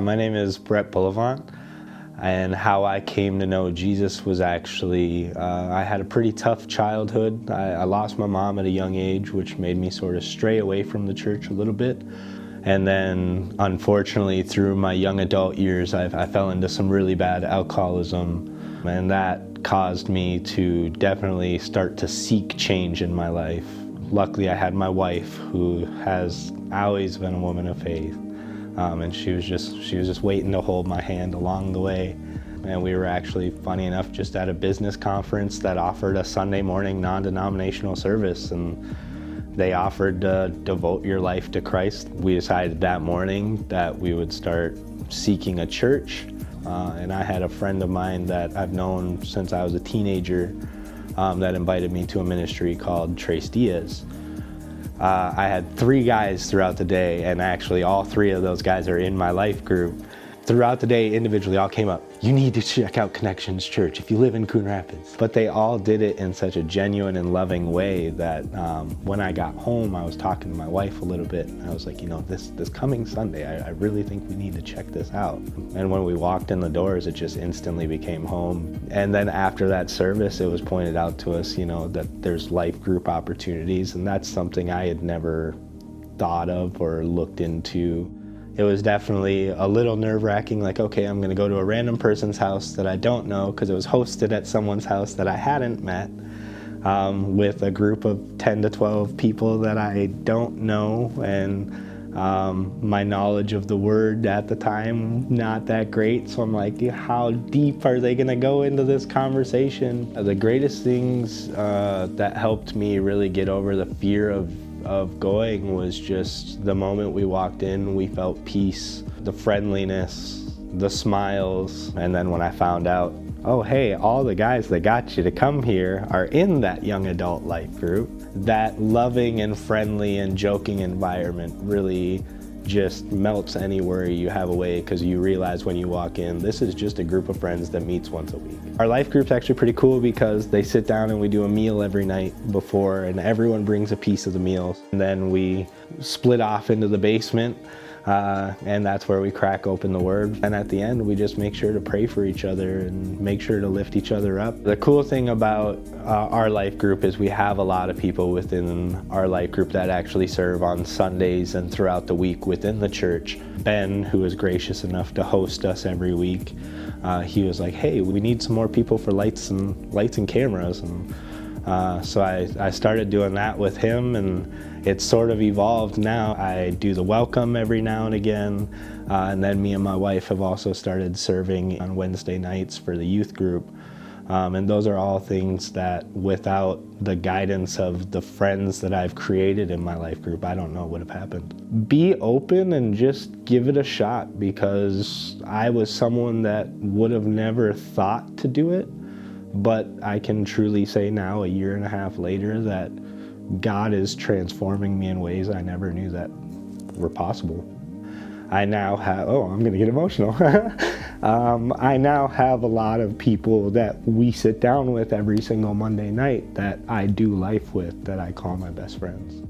My name is Brett Bullivant, and how I came to know Jesus was actually, I had a pretty tough childhood. I lost my mom at a young age, which made me sort of stray away from the church a little bit. And then, unfortunately, through my young adult years, I fell into some really bad alcoholism, and that caused me to definitely start to seek change in my life. Luckily, I had my wife, who has always been a woman of faith. And she was just waiting to hold my hand along the way. And we were actually, funny enough, just at a business conference that offered a Sunday morning non-denominational service, and they offered to devote your life to Christ. We decided that morning that we would start seeking a church. And I had a friend of mine that I've known since I was a teenager that invited me to a ministry called Trace Diaz. I had 3 guys throughout the day, and actually all 3 of those guys are in my life group. Throughout the day, individually, all came up, you need to check out Connections Church if you live in Coon Rapids. But they all did it in such a genuine and loving way that when I got home, I was talking to my wife a little bit. I was like, you know, this coming Sunday, I really think we need to check this out. And when we walked in the doors, it just instantly became home. And then after that service, it was pointed out to us, you know, that there's life group opportunities, and that's something I had never thought of or looked into. It was definitely a little nerve-wracking, like, okay, I'm gonna go to a random person's house that I don't know, because it was hosted at someone's house that I hadn't met, with a group of 10 to 12 people that I don't know, and my knowledge of the word at the time, not that great, so I'm like, how deep are they gonna go into this conversation? The greatest things that helped me really get over the fear of going was just the moment we walked in, we felt peace, the friendliness, the smiles. And then when I found out, oh hey, all the guys that got you to come here are in that young adult life group, that loving and friendly and joking environment really just melts any worry you have away, because you realize when you walk in, this is just a group of friends that meets once a week. Our life group's actually pretty cool because they sit down and we do a meal every night before, and everyone brings a piece of the meals. And then we split off into the basement, and that's where we crack open the word. And at the end, we just make sure to pray for each other and make sure to lift each other up. The cool thing about our life group is we have a lot of people within our life group that actually serve on Sundays and throughout the week within the church. Ben, who was gracious enough to host us every week, he was like, hey, we need some more people for lights and cameras. And so I started doing that with him, and it's sort of evolved now. I do the welcome every now and again, and then me and my wife have also started serving on Wednesday nights for the youth group. And those are all things that without the guidance of the friends that I've created in my life group, I don't know what would have happened. Be open and just give it a shot, because I was someone that would have never thought to do it. But I can truly say now, a year and a half later, that God is transforming me in ways I never knew that were possible. I now have, oh, I'm gonna get emotional. I now have a lot of people that we sit down with every single Monday night that I do life with, that I call my best friends.